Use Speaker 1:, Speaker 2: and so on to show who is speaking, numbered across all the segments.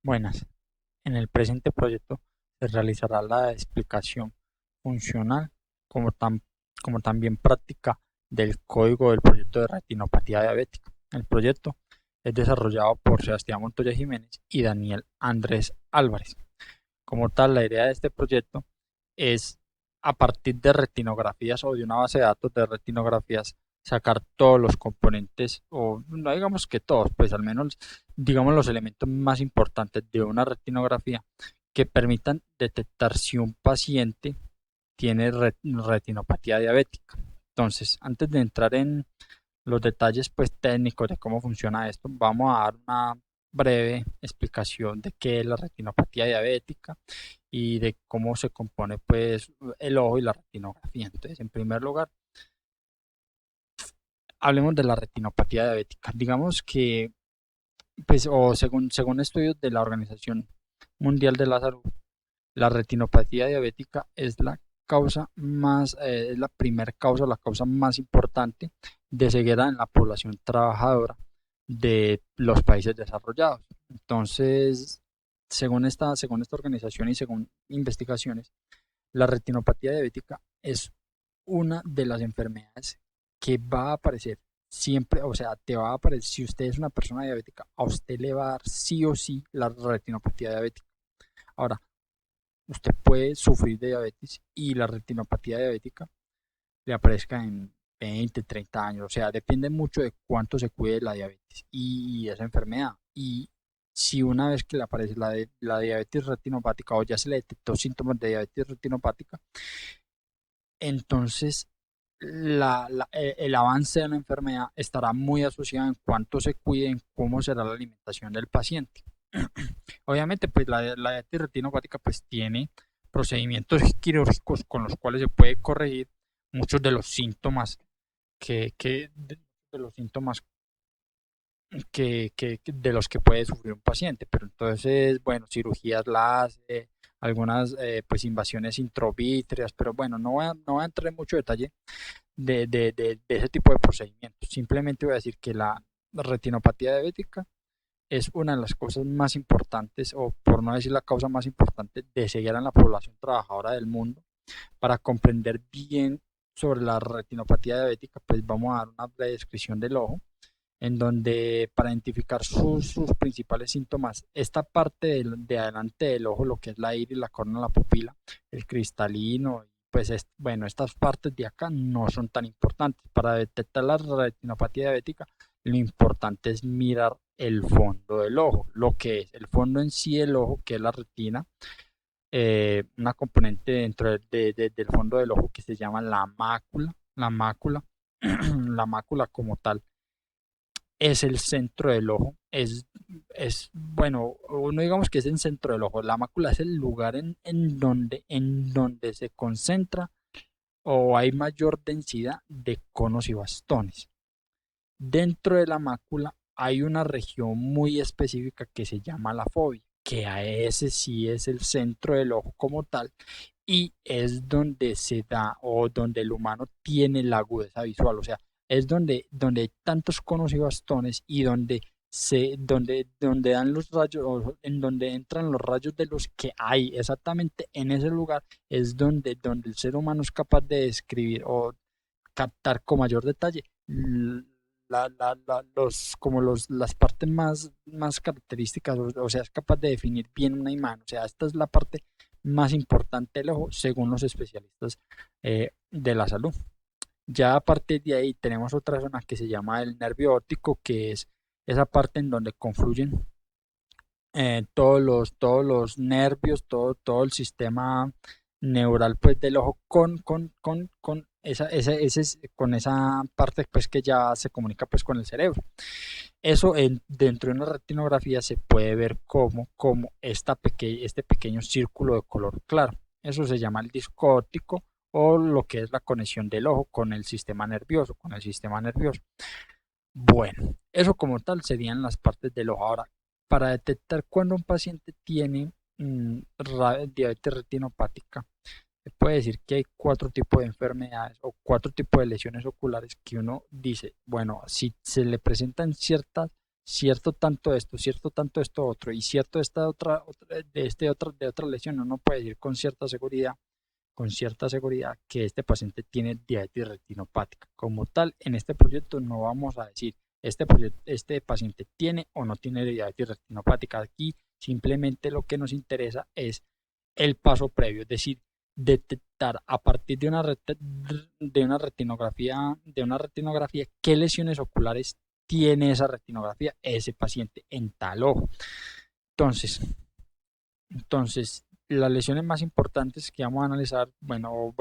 Speaker 1: Buenas. En el presente proyecto se realizará la explicación funcional como, como también práctica del código del proyecto de retinopatía diabética. El proyecto es desarrollado por Sebastián Montoya Jiménez y Daniel Andrés Álvarez. Como tal, la idea de este proyecto es, a partir de retinografías o de una base de datos de retinografías, sacar todos los componentes, o no digamos que todos, pues al menos digamos los elementos más importantes de una retinografía que permitan detectar si un paciente tiene retinopatía diabética. Entonces, antes de entrar en los detalles pues técnicos de cómo funciona esto, vamos a dar una breve explicación de qué es la retinopatía diabética y de cómo se compone pues el ojo y la retinografía. Entonces, en primer lugar, hablemos de la retinopatía diabética. Digamos que pues o según estudios de la Organización Mundial de la Salud, la retinopatía diabética es la causa más, es la primera causa, la causa más importante de ceguera en la población trabajadora de los países desarrollados. Entonces, según esta organización y según investigaciones, la retinopatía diabética es una de las enfermedades que va a aparecer siempre, o sea, te va a aparecer, si usted es una persona diabética, a usted le va a dar sí o sí la retinopatía diabética. Ahora, usted puede sufrir de diabetes y la retinopatía diabética le aparezca en 20, 30 años. O sea, depende mucho de cuánto se cuide la diabetes y esa enfermedad. Y si una vez que le aparece la diabetes retinopática o ya se le detectó síntomas de diabetes retinopática, entonces el avance de la enfermedad estará muy asociado en cuánto se cuide, en cómo será la alimentación del paciente. Obviamente, pues la diabetes retinopática pues tiene procedimientos quirúrgicos con los cuales se puede corregir muchos de los síntomas de los síntomas de los que puede sufrir un paciente. Pero entonces, bueno, cirugías láser, algunas pues invasiones intravítreas, pero bueno, no voy a entrar en mucho detalle de ese tipo de procedimientos. Simplemente voy a decir que la retinopatía diabética es una de las cosas más importantes, o por no decir la causa más importante, de ceguera en la población trabajadora del mundo. Para comprender bien sobre la retinopatía diabética, pues vamos a dar una breve descripción del ojo, en donde para identificar sus principales síntomas, esta parte de adelante del ojo, lo que es la iris, la córnea, la pupila, el cristalino, pues bueno, estas partes de acá no son tan importantes. Para detectar la retinopatía diabética, lo importante es mirar el fondo del ojo, lo que es el fondo en sí del ojo, que es la retina, una componente dentro del fondo del ojo que se llama la mácula, la mácula como tal es el centro del ojo, bueno, no digamos que es el centro del ojo, la mácula es el lugar en donde se concentra o hay mayor densidad de conos y bastones. Dentro de la mácula hay una región muy específica que se llama la fobia, que a ese sí es el centro del ojo como tal y es donde se da o donde el humano tiene la agudeza visual, o sea, es donde hay tantos conos y bastones y donde dan los rayos, o en donde entran los rayos de los que hay exactamente en ese lugar, es donde el ser humano es capaz de describir o captar con mayor detalle las partes más características, o sea, es capaz de definir bien una imagen, o sea, esta es la parte más importante del ojo según los especialistas de la salud. Ya a partir de ahí tenemos otra zona que se llama el nervio óptico, que es esa parte en donde confluyen todos los nervios, todo el sistema neural pues del ojo con con esa parte pues que ya se comunica pues con el cerebro. Eso dentro de una retinografía se puede ver como este pequeño círculo de color claro. Eso se llama el disco óptico o lo que es la conexión del ojo con el sistema nervioso, Bueno, eso como tal serían las partes del ojo. Ahora, para detectar cuando un paciente tiene diabetes retinopática, se puede decir que hay cuatro tipos de enfermedades o cuatro tipos de lesiones oculares que uno dice, bueno, si se le presentan cierto tanto esto, cierto tanto esto otro y cierto esta de otra lesión, uno puede decir con cierta seguridad que este paciente tiene diabetes retinopática. Como tal, en este proyecto no vamos a decir este paciente tiene o no tiene diabetes retinopática. Aquí simplemente lo que nos interesa es el paso previo, es decir, detectar a partir de una retinografía qué lesiones oculares tiene esa retinografía, ese paciente en tal ojo. Entonces, las lesiones más importantes que vamos a analizar, bueno,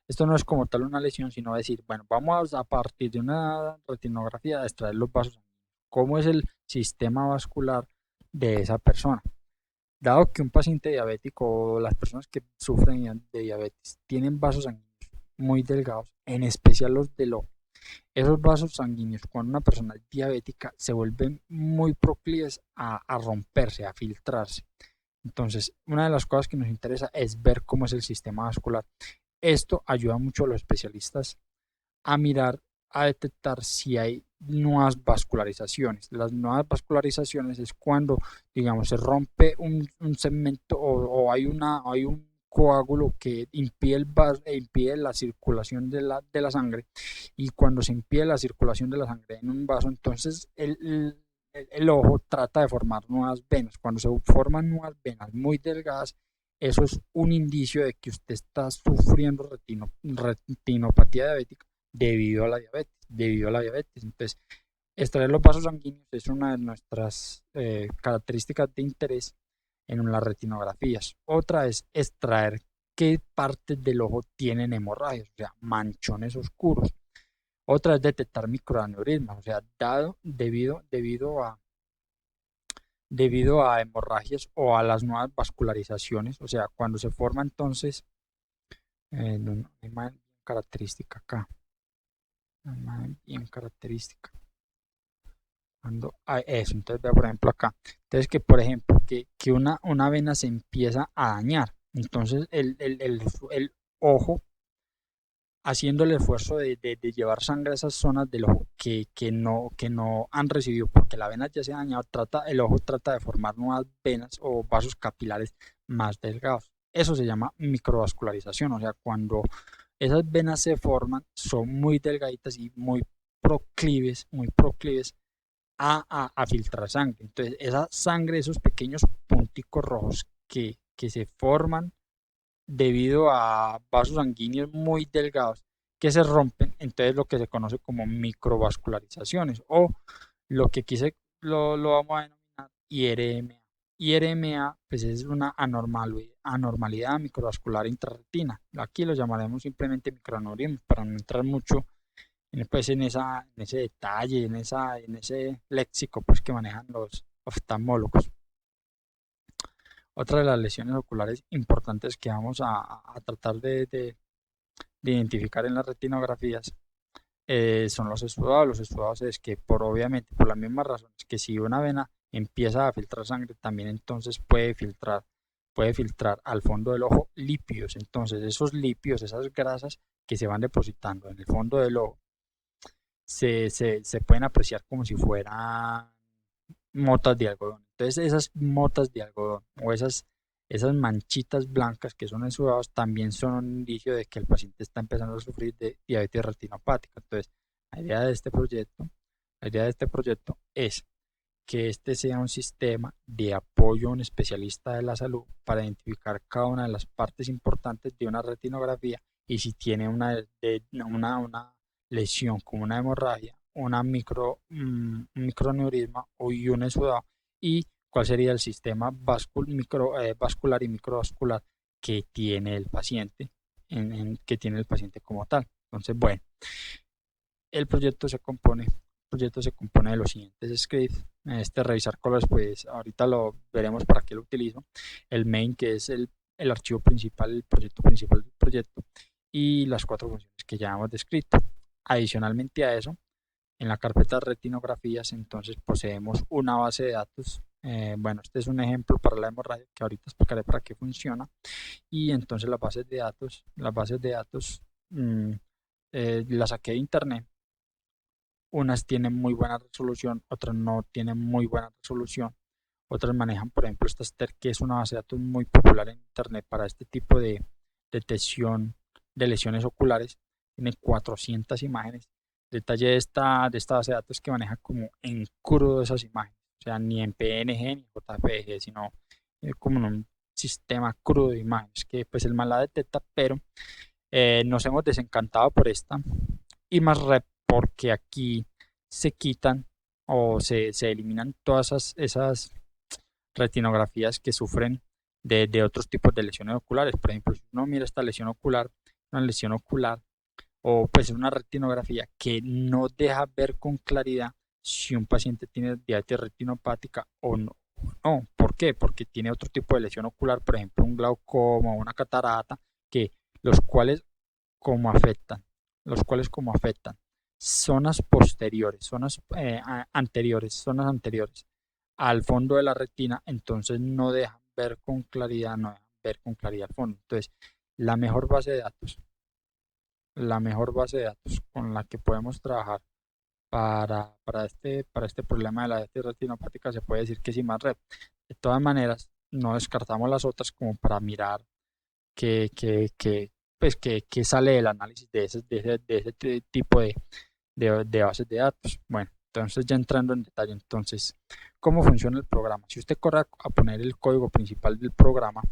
Speaker 1: esto no es como tal una lesión, sino decir, bueno, vamos a partir de una retinografía a extraer los vasos sanguíneos. ¿Cómo es el sistema vascular de esa persona? Dado que un paciente diabético o las personas que sufren de diabetes tienen vasos sanguíneos muy delgados, en especial los del ojo, esos vasos sanguíneos cuando una persona es diabética se vuelven muy proclives a romperse, a filtrarse. Entonces, una de las cosas que nos interesa es ver cómo es el sistema vascular. Esto ayuda mucho a los especialistas a mirar, a detectar si hay nuevas vascularizaciones. Las nuevas vascularizaciones es cuando, digamos, se rompe un segmento o hay un coágulo que impide la circulación de la sangre, y cuando se impide la circulación de la sangre en un vaso, entonces el ojo trata de formar nuevas venas. Cuando se forman nuevas venas muy delgadas, eso es un indicio de que usted está sufriendo retinopatía diabética debido a la diabetes. Entonces, extraer los vasos sanguíneos es una de nuestras características de interés en las retinografías. Otra es extraer qué partes del ojo tienen hemorragias, o sea, manchones oscuros. Otra es detectar microaneurismas, o sea, debido a hemorragias o a las nuevas vascularizaciones, o sea, cuando se forma entonces, no hay más característica acá, no hay más bien característica. Cuando hay eso, entonces vea por ejemplo acá, entonces que por ejemplo que una vena se empieza a dañar, entonces el ojo haciendo el esfuerzo de llevar sangre a esas zonas del ojo que no han recibido porque la vena ya se ha dañado, el ojo trata de formar nuevas venas o vasos capilares más delgados. Eso se llama microvascularización, o sea, cuando esas venas se forman, son muy delgaditas y muy proclives a filtrar sangre. Entonces, esa sangre, esos pequeños punticos rojos que se forman debido a vasos sanguíneos muy delgados que se rompen, entonces lo que se conoce como microvascularizaciones o lo que aquí lo vamos a denominar IRMA. IRMA pues es una anormalidad microvascular intrarretina. Aquí lo llamaremos simplemente microaneurisma para no entrar mucho pues, en ese detalle, en ese léxico pues, que manejan los oftalmólogos. Otra de las lesiones oculares importantes que vamos a tratar de identificar en las retinografías son los exudados. Los exudados es que obviamente por las mismas razones que si una vena empieza a filtrar sangre, también entonces puede filtrar al fondo del ojo lípidos. Entonces esos lípidos, esas grasas que se van depositando en el fondo del ojo, se pueden apreciar como si fueran motas de algodón. Entonces esas motas de algodón o esas manchitas blancas que son exudados también son un indicio de que el paciente está empezando a sufrir de diabetes retinopática. Entonces, la idea de este proyecto, la idea de este proyecto es que este sea un sistema de apoyo a un especialista de la salud para identificar cada una de las partes importantes de una retinografía y si tiene una lesión como una hemorragia, un microneurisma o un exudado y cuál sería el sistema vascular y microvascular que tiene el paciente, que tiene el paciente como tal. Entonces, bueno, el proyecto se compone de los siguientes scripts. Revisar colores, pues ahorita lo veremos para qué lo utilizo. El main, que es el archivo principal, el proyecto principal del proyecto, y las cuatro funciones que ya hemos descrito. Adicionalmente a eso, en la carpeta de retinografías, entonces poseemos una base de datos. Bueno, este es un ejemplo para la hemorragia que ahorita explicaré para qué funciona. Y entonces las bases de datos las saqué de internet unas tienen muy buena resolución, otras no tienen muy buena resolución. Otras manejan, por ejemplo, Staster, que es una base de datos muy popular en Internet para este tipo de detección de lesiones oculares. Tiene 400 imágenes. El detalle de esta base de datos es que maneja como en crudo esas imágenes. O sea, ni en PNG ni JPG, sino como en un sistema crudo de imágenes que pues el mal la detecta, pero nos hemos desencantado por esta y más rep porque aquí se quitan o se eliminan todas esas retinografías que sufren de otros tipos de lesiones oculares. Por ejemplo, si uno mira esta lesión ocular, una lesión ocular o pues una retinografía que no deja ver con claridad si un paciente tiene diabetes retinopática o no. No, ¿por qué? Porque tiene otro tipo de lesión ocular, por ejemplo, un glaucoma o una catarata, que los cuales como afectan, los cuales como afectan zonas posteriores, zonas anteriores, zonas anteriores al fondo de la retina, entonces no dejan ver con claridad, no dejan ver con claridad al fondo. Entonces, la mejor base de datos, la mejor base de datos con la que podemos trabajar para este problema de la diabetes retinopática se puede decir que es IMARREP. De todas maneras, no descartamos las otras como para mirar que, que, que, pues que sale del análisis de ese tipo de bases de datos. Bueno, entonces ya entrando en detalle, entonces, ¿cómo funciona el programa? Si usted corre a poner el código principal del programa,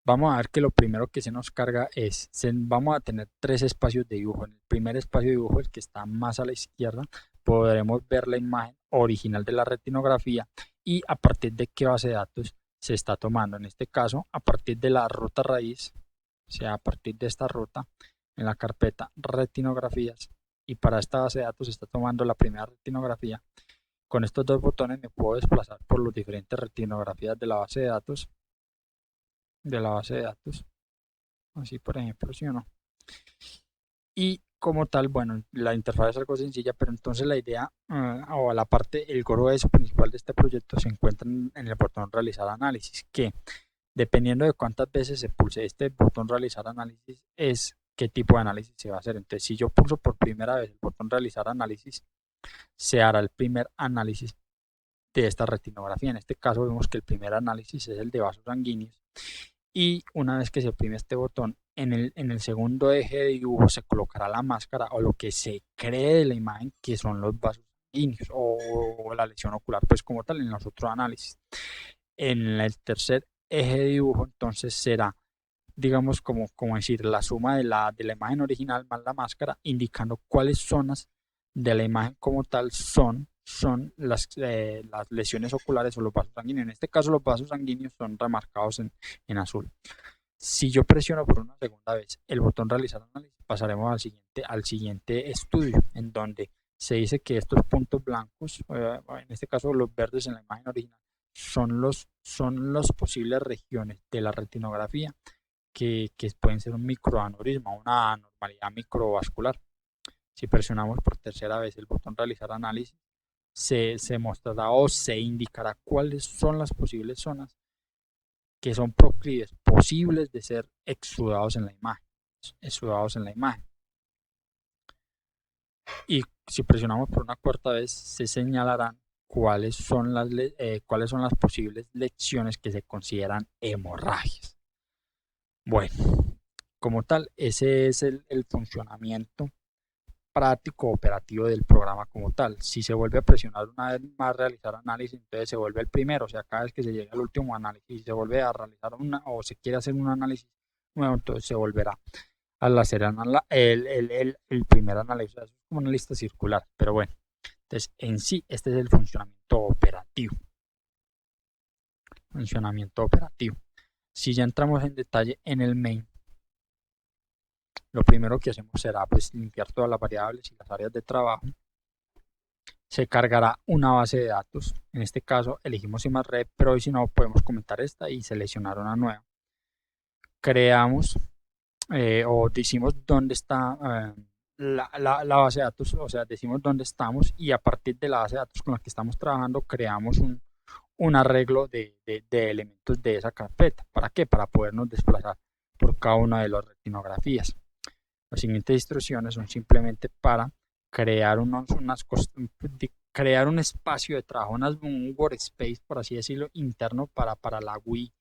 Speaker 1: vamos a ver que lo primero que se nos carga es, vamos a tener tres espacios de dibujo. En el primer espacio de dibujo, el que está más a la izquierda, podremos ver la imagen original de la retinografía y a partir de qué base de datos se está tomando. En este caso, a partir de la ruta raíz, o sea, a partir de esta ruta, en la carpeta retinografías, y para esta base de datos se está tomando la primera retinografía. Con estos dos botones me puedo desplazar por las diferentes retinografías de la base de datos, así por ejemplo, ¿sí o no? Y como tal, bueno, la interfaz es algo sencilla, pero entonces la idea o la parte, el grueso principal de este proyecto se encuentra en el botón realizar análisis, que dependiendo de cuántas veces se pulse este botón realizar análisis es qué tipo de análisis se va a hacer. Entonces, si yo pulso por primera vez el botón realizar análisis, se hará el primer análisis de esta retinografía. En este caso vemos que el primer análisis es el de vasos sanguíneos y una vez que se oprime este botón, en el segundo eje de dibujo se colocará la máscara o lo que se cree de la imagen que son los vasos sanguíneos o la lesión ocular, pues como tal en los otros análisis. En el tercer eje de dibujo entonces será, digamos, como decir, la suma de la imagen original más la máscara, indicando cuáles zonas de la imagen como tal son las lesiones oculares o los vasos sanguíneos. En este caso los vasos sanguíneos son remarcados en azul. Si yo presiono por una segunda vez el botón realizar análisis, pasaremos al siguiente estudio, en donde se dice que estos puntos blancos, en este caso los verdes en la imagen original, son las posibles regiones de la retinografía que pueden ser un microaneurisma, una anormalidad microvascular. Si presionamos por tercera vez el botón realizar análisis, se mostrará o se indicará cuáles son las posibles zonas que son proclives, posibles de ser exudados en la imagen. Exudados en la imagen. Y si presionamos por una cuarta vez, se señalarán cuáles son las posibles lecciones que se consideran hemorragias. Bueno, como tal, ese es el funcionamiento práctico operativo del programa como tal. Si se vuelve a presionar una vez más realizar análisis, entonces se vuelve el primero, o sea, cada vez que se llega al último análisis y se vuelve a realizar o se quiere hacer un análisis nuevo, entonces se volverá a hacer el primer análisis. O sea, es como una lista circular, pero bueno, entonces en sí este es el funcionamiento operativo. Si ya entramos en detalle en el main, lo primero que hacemos será pues limpiar todas las variables y las áreas de trabajo. Se cargará una base de datos. En este caso elegimos IMARREP, pero hoy si no podemos comentar esta y seleccionar una nueva. Creamos o decimos dónde está la base de datos, o sea, decimos dónde estamos y a partir de la base de datos con la que estamos trabajando creamos un arreglo de elementos de esa carpeta. ¿Para qué? Para podernos desplazar por cada una de las retinografías. Las siguientes instrucciones son simplemente para crear crear un espacio de trabajo, un workspace, por así decirlo, interno para la Wii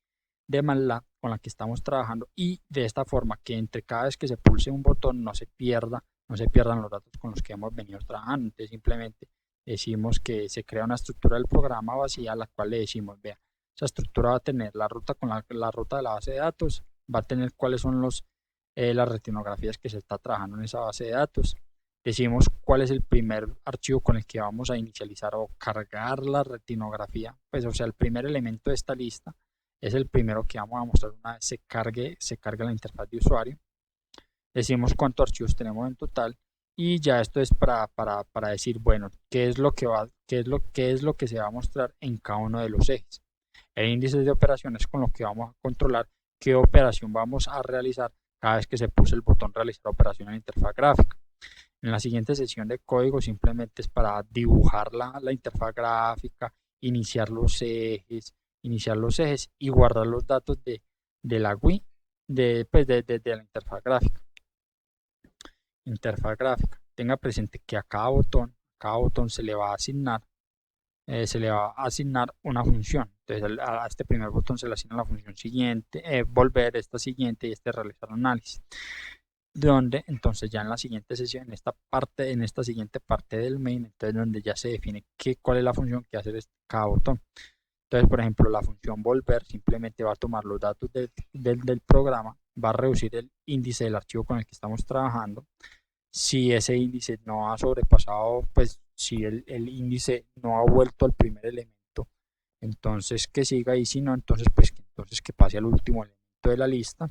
Speaker 1: de MATLAB con la que estamos trabajando, y de esta forma que entre cada vez que se pulse un botón no se pierdan los datos con los que hemos venido trabajando. Entonces simplemente decimos que se crea una estructura del programa vacía a la cual le decimos, vea, esa estructura va a tener la ruta con la ruta de la base de datos, va a tener cuáles son las retinografías que se está trabajando en esa base de datos. Decimos cuál es el primer archivo con el que vamos a inicializar o cargar la retinografía, pues o sea, el primer elemento de esta lista es el primero que vamos a mostrar una vez se cargue la interfaz de usuario. Decimos cuántos archivos tenemos en total, y ya esto es para decir, bueno, qué es lo que se va a mostrar en cada uno de los ejes. El índice de operaciones con lo que vamos a controlar qué operación vamos a realizar cada vez que se pulse el botón realizar operación en la interfaz gráfica. En la siguiente sesión de código simplemente es para dibujar la interfaz gráfica, iniciar los ejes, y guardar los datos de la GUI de la interfaz gráfica. Tenga presente que a cada botón se le va a asignar una función. Entonces a este primer botón se le asigna la función siguiente, volver, esta siguiente, y realizar análisis. Donde entonces ya en la siguiente sesión, en esta siguiente parte del main, entonces donde ya se define cuál es la función que hace cada botón. Entonces, por ejemplo, la función volver simplemente va a tomar los datos del programa, va a reducir el índice del archivo con el que estamos trabajando. Si ese índice no ha sobrepasado, pues si el índice no ha vuelto al primer elemento, entonces que siga, y si no, entonces que pase al último elemento de la lista.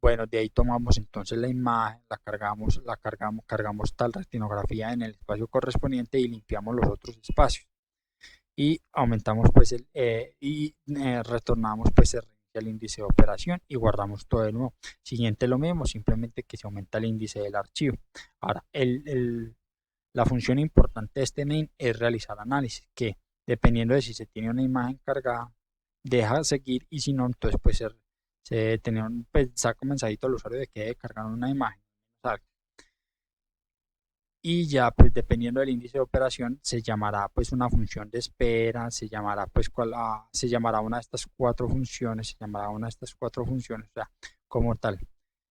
Speaker 1: Bueno, de ahí tomamos entonces la imagen, cargamos tal retinografía en el espacio correspondiente y limpiamos los otros espacios, y aumentamos retornamos el índice de operación y guardamos todo de nuevo. Siguiente lo mismo, simplemente que se aumenta el índice del archivo. Ahora, la función importante de este main es realizar análisis, que dependiendo de si se tiene una imagen cargada, deja seguir, y si no, entonces saca un mensajito al usuario de que debe cargar una imagen. Y ya pues dependiendo del índice de operación se llamará pues una función de espera, se llamará una de estas cuatro funciones, o sea, como tal.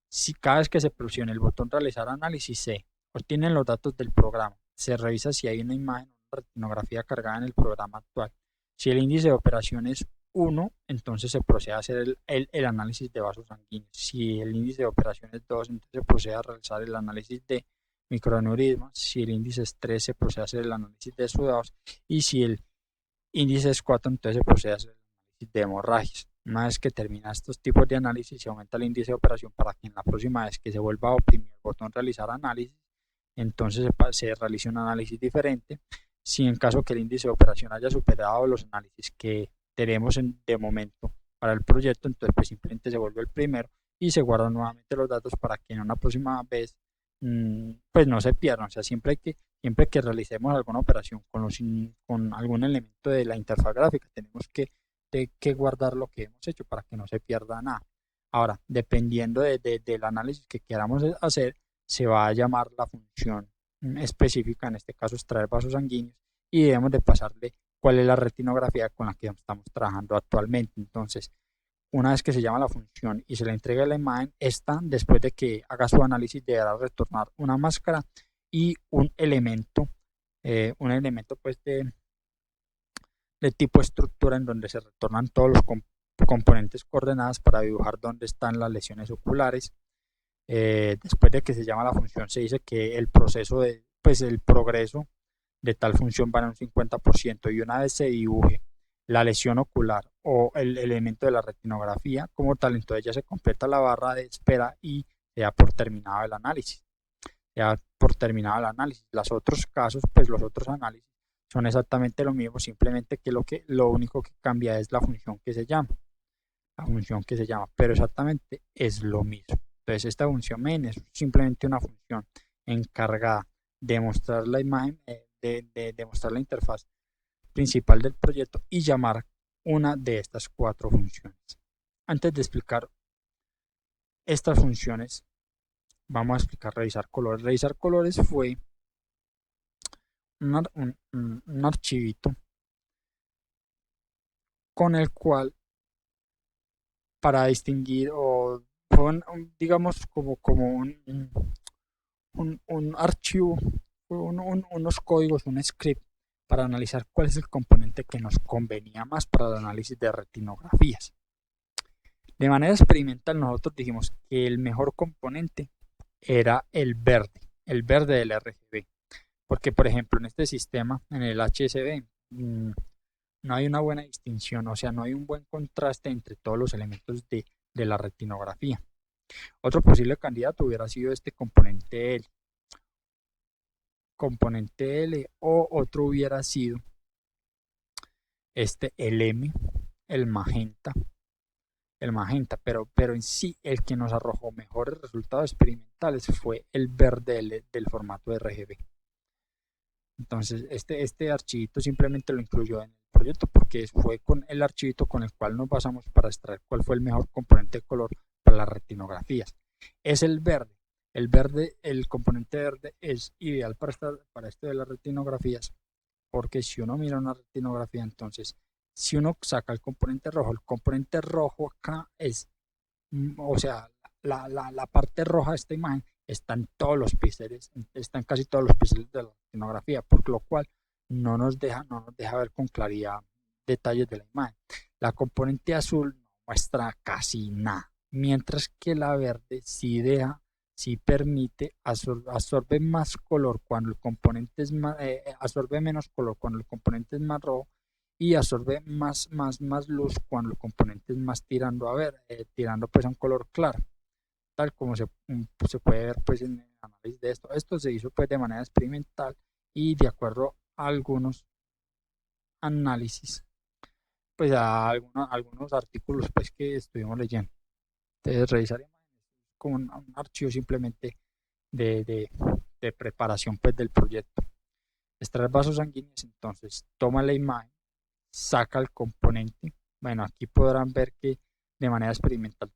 Speaker 1: Si cada vez que se presione el botón realizar análisis, se obtienen los datos del programa, se revisa si hay una imagen o una retinografía cargada en el programa actual. Si el índice de operación es 1, entonces se procede a hacer el análisis de vasos sanguíneos. Si el índice de operación es 2, entonces se procede a realizar el análisis de microaneurismas. Si el índice es 3, se procede a hacer el análisis de sudados, y si el índice es 4, entonces se procede a hacer el análisis de hemorragias. Una vez que termina estos tipos de análisis, se aumenta el índice de operación para que en la próxima vez que se vuelva a oprimir el botón realizar análisis, entonces se realice un análisis diferente. Si en caso que el índice de operación haya superado los análisis que tenemos de momento para el proyecto, entonces pues simplemente se vuelve el primero y se guardan nuevamente los datos para que en una próxima vez pues no se pierdan. O sea, siempre que realicemos alguna operación con algún elemento de la interfaz gráfica, tenemos que guardar lo que hemos hecho para que no se pierda nada. Ahora, dependiendo del análisis que queramos hacer, se va a llamar la función específica, en este caso extraer vasos sanguíneos, y debemos de pasarle cuál es la retinografía con la que estamos trabajando actualmente. Entonces, una vez que se llama la función y se le entrega la imagen, esta, después de que haga su análisis, deberá retornar una máscara y un elemento pues de tipo estructura, en donde se retornan todos los componentes coordenadas para dibujar dónde están las lesiones oculares. Después de que se llama la función, se dice que el progreso de tal función va en un 50%, y una vez se dibuje la lesión ocular o el elemento de la retinografía como tal, entonces ya se completa la barra de espera y se da por terminado el análisis. Los otros casos, pues los otros análisis son exactamente lo mismo, simplemente que lo único que cambia es la función que se llama. Pero exactamente es lo mismo. Entonces esta función main es simplemente una función encargada de mostrar la imagen, de mostrar la interfaz principal del proyecto y llamar una de estas cuatro funciones. Antes de explicar estas funciones, Vamos a explicar revisar colores. Revisar colores fue un archivito con el cual, para distinguir, o fue digamos como un archivo, unos códigos, un script para analizar cuál es el componente que nos convenía más para el análisis de retinografías. De manera experimental nosotros dijimos que el mejor componente era el verde del RGB, porque por ejemplo en este sistema, en el HSB, no hay una buena distinción, o sea, no hay un buen contraste entre todos los elementos de la retinografía. Otro posible candidato hubiera sido este componente L, o otro hubiera sido el M, el magenta, pero en sí el que nos arrojó mejores resultados experimentales fue el verde del formato RGB. Entonces, este archivito simplemente lo incluyó en el proyecto porque fue con el archivito con el cual nos basamos para extraer cuál fue el mejor componente de color para las retinografías. Es el verde. El componente verde es ideal para esto de las retinografías, porque si uno mira una retinografía, entonces, si uno saca el componente rojo acá es, o sea, la parte roja de esta imagen está en todos los píxeles, está en casi todos los píxeles de la retinografía, por lo cual no nos deja ver con claridad detalles de la imagen. La componente azul no muestra casi nada, mientras que la verde sí permite, absorbe más color cuando el componente es más, absorbe menos color cuando el componente es más rojo, y absorbe más luz cuando el componente es más tirando pues a un color claro, tal como se puede ver pues en el análisis de esto. Esto se hizo pues de manera experimental y de acuerdo a algunos análisis, pues a algunos artículos pues que estuvimos leyendo. Entonces revisar imágenes como un archivo simplemente de, de, de preparación pues del proyecto. Extraer vasos sanguíneos, entonces toma la imagen, saca el componente. Bueno, aquí podrán ver que de manera experimental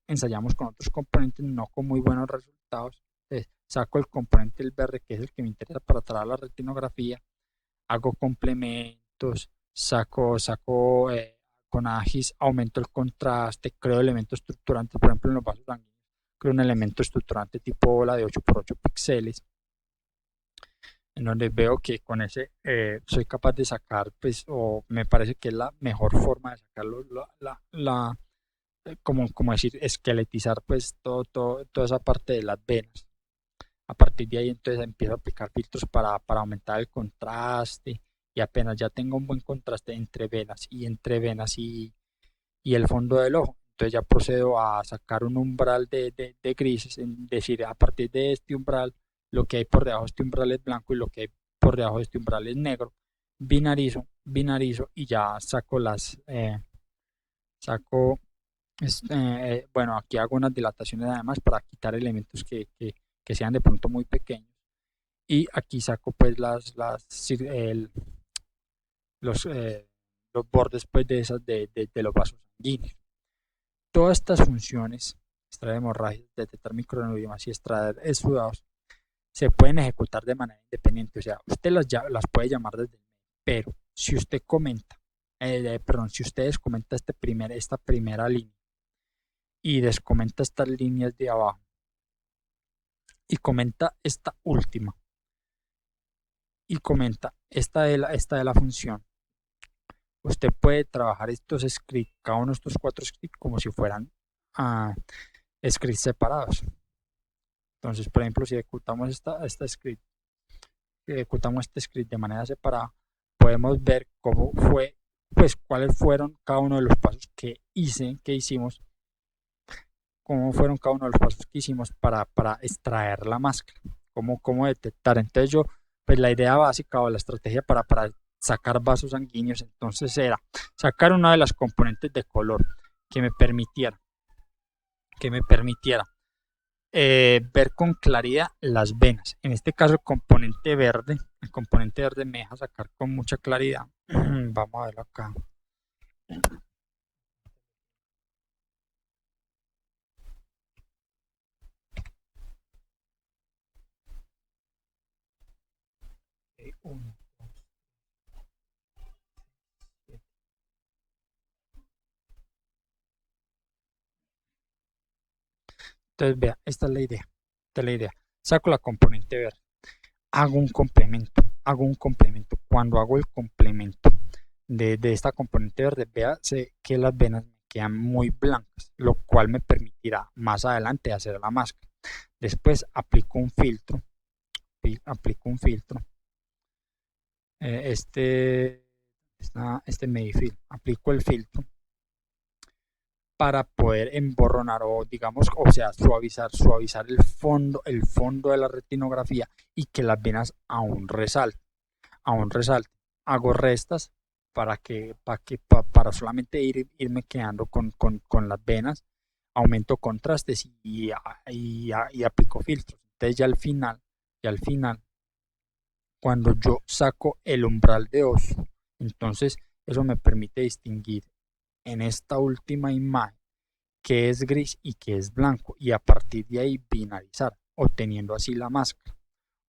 Speaker 1: ensayamos con otros componentes, no con muy buenos resultados. Entonces, saco el componente del verde, que es el que me interesa para traer la retinografía, hago complementos, saco con AGIS, aumento el contraste, creo elementos estructurantes, por ejemplo en los vasos sanguíneos, creo un elemento estructurante tipo bola de 8 por 8 píxeles, en donde veo que con ese soy capaz de sacar, pues, o me parece que es la mejor forma de sacarlo, como decir, esqueletizar, pues, toda esa parte de las venas. A partir de ahí, entonces, empiezo a aplicar filtros para aumentar el contraste, y apenas ya tengo un buen contraste entre venas y el fondo del ojo, entonces ya procedo a sacar un umbral de grises, es decir, a partir de este umbral, lo que hay por debajo de este umbral es blanco y lo que hay por debajo de este umbral es negro, binarizo y ya saco, bueno, aquí hago unas dilataciones además para quitar elementos que sean de pronto muy pequeños, y aquí saco pues los, eh, los bordes pues de los vasos sanguíneos. Todas estas funciones, extraer hemorragias, detectar microaneurismas y extraer exudados, se pueden ejecutar de manera independiente. O sea, usted las puede llamar desde el medio, pero si usted si usted descomenta esta primera línea y descomenta estas líneas de abajo y comenta esta última y comenta esta de la función, usted puede trabajar estos scripts, cada uno de estos 4 scripts, como si fueran scripts separados. Entonces, por ejemplo, si ejecutamos este script de manera separada, podemos ver cómo fue, pues cuáles fueron cada uno de los pasos que hicimos, cómo fueron cada uno de los pasos que hicimos para extraer la máscara, cómo detectar. Entonces pues la idea básica o la estrategia para sacar vasos sanguíneos, entonces era sacar una de las componentes de color que me permitiera, que me permitiera ver con claridad las venas. En este caso el componente verde me deja sacar con mucha claridad. Vamos a verlo acá. Entonces, vea, esta es la idea. Esta es la idea. Saco la componente verde, hago un complemento, hago un complemento. Cuando hago el complemento de esta componente verde, vea que las venas me quedan muy blancas, lo cual me permitirá más adelante hacer la máscara. Después aplico un filtro, este Medifil, aplico el filtro para poder emborronar o digamos, o sea, suavizar el fondo de la retinografía y que las venas aún resalten. Hago restas para solamente irme quedando con las venas, aumento contrastes y aplico filtros. Entonces ya al final, cuando yo saco el umbral de oso, entonces eso me permite distinguir en esta última imagen que es gris y que es blanco y a partir de ahí binarizar, obteniendo así la máscara,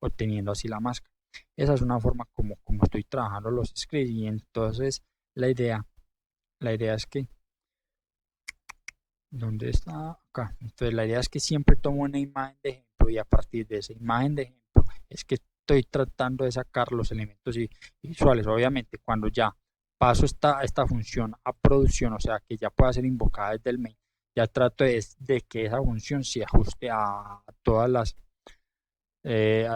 Speaker 1: obteniendo así la máscara. Esa es una forma como estoy trabajando los scripts y entonces la idea, la idea es que, ¿dónde está? Acá. Entonces la idea es que siempre tomo una imagen de ejemplo y a partir de esa imagen de ejemplo es que estoy tratando de sacar los elementos visuales. Obviamente cuando ya paso esta función a producción, o sea que ya pueda ser invocada desde el main, ya trato de que esa función se ajuste a todas las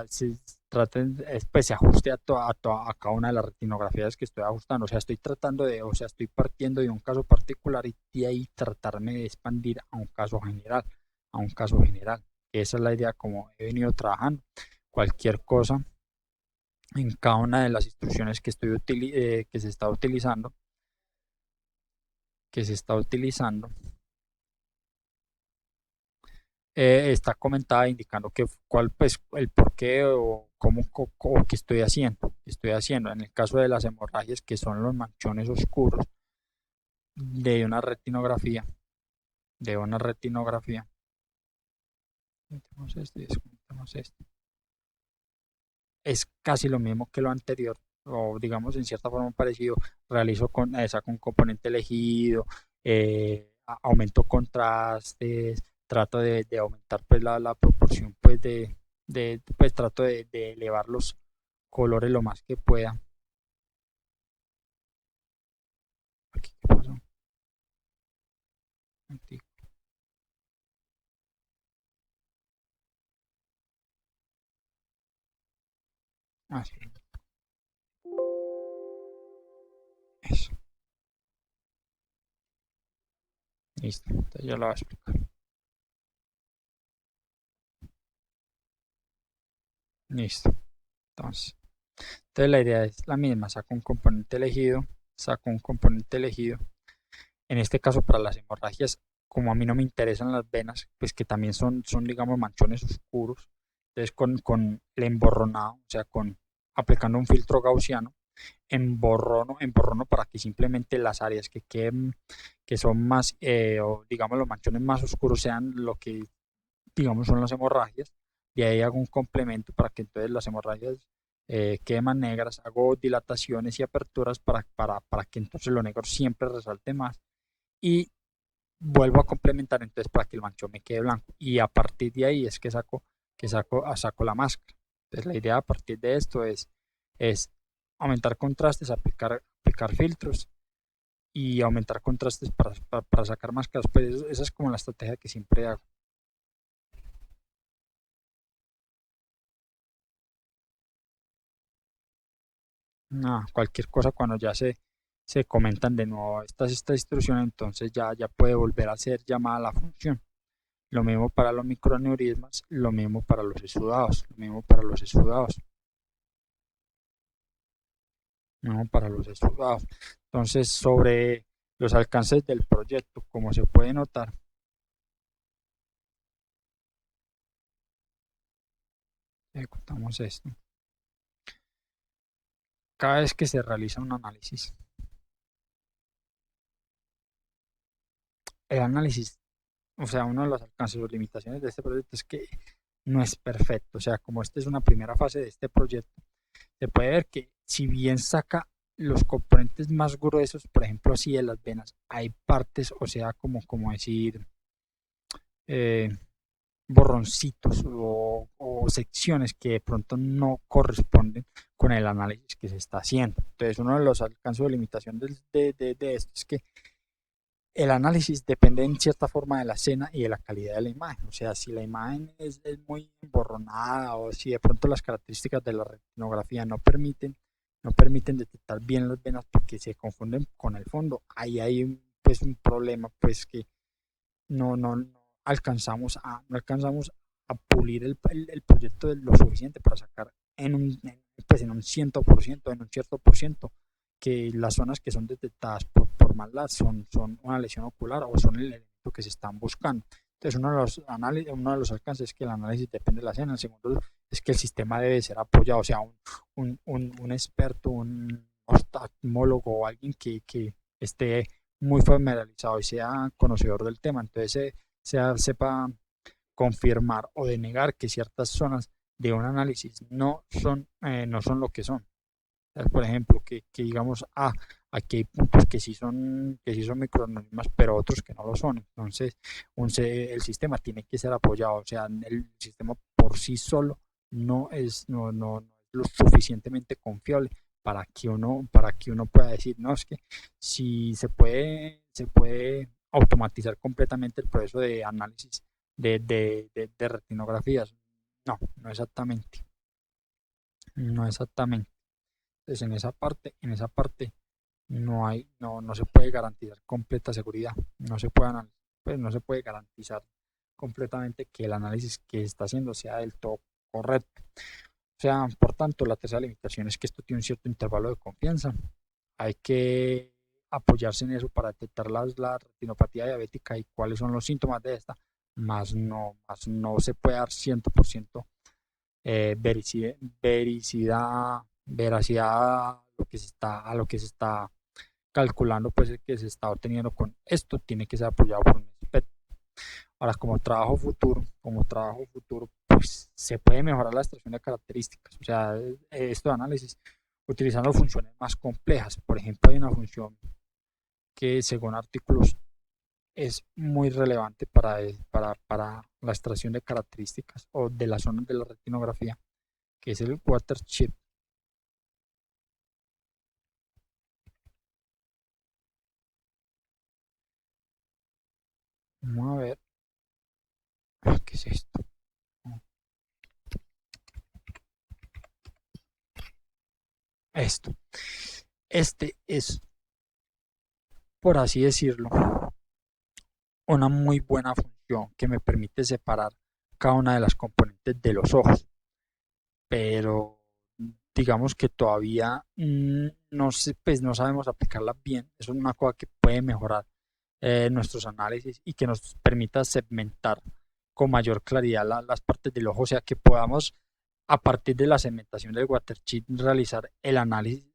Speaker 1: si traten, pues se ajuste a cada una de las retinografías que estoy ajustando. O sea, o sea, estoy partiendo de un caso particular y de ahí tratarme de expandir a un caso general, a un caso general. Esa es la idea como he venido trabajando. Cualquier cosa en cada una de las instrucciones que se está utilizando, que se está utilizando, está comentada indicando cuál pues el por qué o cómo o qué estoy haciendo en el caso de las hemorragias que son los manchones oscuros de una retinografía de una retinografía es casi lo mismo que lo anterior o digamos en cierta forma parecido. Saco un componente elegido, aumento contrastes, trato de aumentar pues la proporción pues pues trato de elevar los colores lo más que pueda. Aquí, ¿qué pasó? Aquí. Ah, sí, eso, listo, entonces ya lo voy a explicar. Listo, entonces la idea es la misma, saco un componente elegido. En este caso, para las hemorragias, como a mí no me interesan las venas, pues que también son digamos, manchones oscuros, entonces con el emborronado, o sea, aplicando un filtro gaussiano, emborrono para que simplemente las áreas que queden, que son más, o digamos, los manchones más oscuros sean lo que, digamos, son las hemorragias, y ahí hago un complemento para que entonces las hemorragias queden más negras, hago dilataciones y aperturas para que entonces lo negro siempre resalte más y vuelvo a complementar entonces para que el manchón me quede blanco y a partir de ahí es que saco la máscara. Entonces la idea a partir de esto es aumentar contrastes, aplicar filtros y aumentar contrastes para sacar máscaras. Pues esa es como la estrategia que siempre hago. No, cualquier cosa cuando ya se comentan de nuevo estas instrucciones, entonces ya puede volver a ser llamada la función. Lo mismo para los microaneurismas, lo mismo para los exudados, lo mismo para los exudados, lo mismo para los exudados. Entonces, sobre los alcances del proyecto, como se puede notar, ejecutamos esto. Cada vez que se realiza un análisis, el análisis, o sea, uno de los alcances o limitaciones de este proyecto es que no es perfecto. O sea, como esta es una primera fase de este proyecto, se puede ver que si bien saca los componentes más gruesos, por ejemplo, así de las venas, hay partes, o sea, como decir, borroncitos o secciones que de pronto no corresponden con el análisis que se está haciendo. Entonces, uno de los alcances o limitación de esto es que el análisis depende en cierta forma de la escena y de la calidad de la imagen. O sea, si la imagen es muy emborronada o si de pronto las características de la retinografía no permiten detectar bien las venas porque se confunden con el fondo, ahí hay pues un problema pues que no no alcanzamos a pulir el proyecto de lo suficiente para sacar pues en un 100%, en un cierto por ciento, que las zonas que son detectadas por maldad son una lesión ocular o son el elemento que se están buscando. Entonces, uno de los alcances es que el análisis depende de la escena. El segundo es que el sistema debe ser apoyado, o sea, un experto, un oftalmólogo o alguien que esté muy familiarizado y sea conocedor del tema, entonces sepa confirmar o denegar que ciertas zonas de un análisis no son lo que son. Por ejemplo, que digamos, aquí hay puntos que sí son microorganismos, pero otros que no lo son. Entonces, el sistema tiene que ser apoyado. O sea, el sistema por sí solo no es lo suficientemente confiable para que uno pueda decir, no, es que si se puede automatizar completamente el proceso de análisis de retinografías. No, no exactamente. No exactamente. Entonces, en esa parte no se puede garantizar completa seguridad, no se puede pues no se puede garantizar completamente que el análisis que se está haciendo sea del todo correcto. O sea, por tanto, la tercera limitación es que esto tiene un cierto intervalo de confianza. Hay que apoyarse en eso para detectar la retinopatía diabética y cuáles son los síntomas de esta, más no se puede dar 100% veracidad a lo que se está calculando, pues que se está obteniendo con esto, tiene que ser apoyado por un experto. Ahora, como trabajo futuro, pues se puede mejorar la extracción de características, o sea, esto de análisis, utilizando funciones más complejas. Por ejemplo, hay una función que según artículos es muy relevante para la extracción de características o de las zonas de la retinografía, que es el watershed. Vamos a ver, ¿qué es esto? Esto. Este es, por así decirlo, una muy buena función que me permite separar cada una de las componentes de los ojos, pero digamos que todavía pues no sabemos aplicarla bien. Eso es una cosa que puede mejorar nuestros análisis y que nos permita segmentar con mayor claridad las partes del ojo, o sea que podamos a partir de la segmentación del watershed realizar el análisis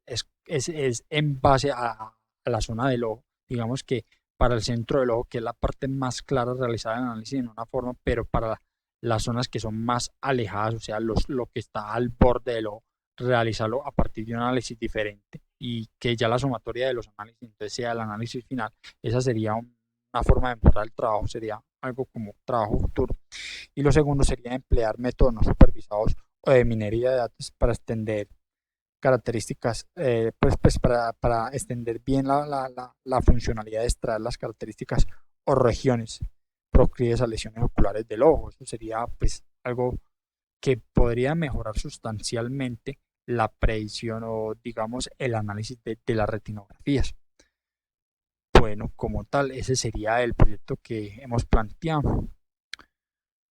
Speaker 1: es en base a la zona del ojo. Digamos que para el centro del ojo, que es la parte más clara, realizar el análisis en una forma, pero para las zonas que son más alejadas, o sea, lo que está al borde del ojo, realizarlo a partir de un análisis diferente y que ya la sumatoria de los análisis entonces sea el análisis final. Esa sería una forma de mejorar el trabajo, sería algo como trabajo futuro. Y lo segundo sería emplear métodos no supervisados o de minería de datos para extender características, para extender bien la funcionalidad de extraer las características o regiones proclives a lesiones oculares del ojo. Eso sería pues algo que podría mejorar sustancialmente la predicción o digamos el análisis de las retinografías. Bueno, como tal, ese sería el proyecto que hemos planteado.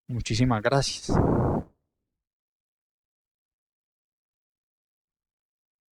Speaker 1: Muchísimas gracias.